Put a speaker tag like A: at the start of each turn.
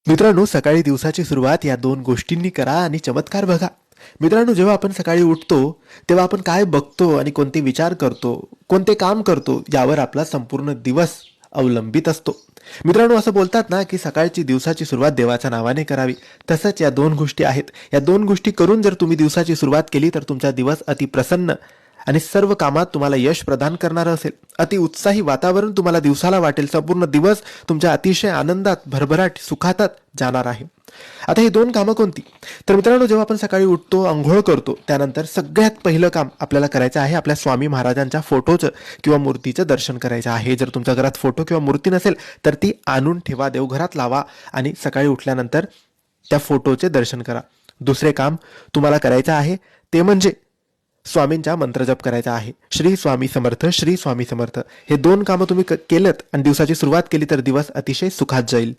A: मित्रांनो, सकाळी दिवसाची सुरुवात या दोन गोष्टींनी करा आणि चमत्कार बघा. मित्रांनो, जेव्हा आपण सकाळी उठतो तेव्हा आपण काय बघतो आणि कोणते विचार करतो, कोणते काम करतो यावर आपला संपूर्ण दिवस अवलंबित असतो. मित्रांनो, असं बोलतात ना की सकाळची दिवसाची सुरुवात देवाच्या नावाने करावी. तसंच या दोन गोष्टी आहेत. या दोन गोष्टी करून जर तुम्ही दिवसाची सुरुवात केली तर तुमचा दिवस अति प्रसन्न आणि सर्व कामात तुम्हाला यश प्रदान करणारं असेल. अति उत्साही वातावरण तुम्हाला दिवसाला वाटेल. संपूर्ण दिवस तुमच्या अतिशय आनंदात, भरभराट, सुखातात जाणार आहे. आता ही दोन कामं कोणती? तर मित्रांनो, जेव्हा आपण सकाळी उठतो, अंघोळ करतो, त्यानंतर सगळ्यात पहिलं काम आपल्याला करायचं आहे आपल्या स्वामी महाराजांच्या फोटोचं किंवा मूर्तीचं दर्शन करायचं आहे. जर तुमच्या घरात फोटो किंवा मूर्ती नसेल तर ती आणून ठेवा, देवघरात लावा आणि सकाळी उठल्यानंतर त्या फोटोचे दर्शन करा. दुसरे काम तुम्हाला करायचं आहे ते म्हणजे स्वामींचा मंत्रजप करायचा आहे. श्री स्वामी समर्थ, श्री स्वामी समर्थ. हे दोन कामं तुम्ही केलं आणि दिवसाची सुरुवात केली तर दिवस अतिशय सुखात जाईल.